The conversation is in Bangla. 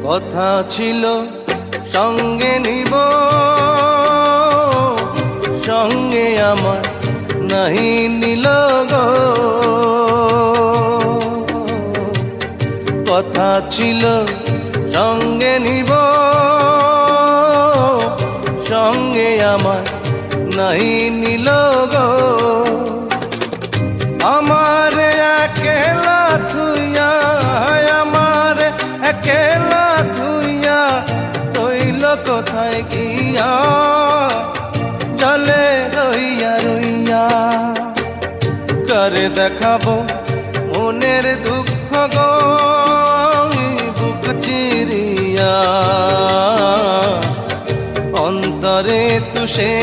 কথা ছিল সঙ্গে নিব, সঙ্গে আমার নাহি নিল গো। কথা ছিল সঙ্গে নিব, সঙ্গে আমার নাহি নিল গো। আমার একেলা থুইয়া, আমার একেলা থুইয়া রইল কোথায় গিয়া, জলে রইয়া রইয়া। করে দেখাবো মনের দুঃখ গো বুক চিরিয়া, অন্তরে তুষে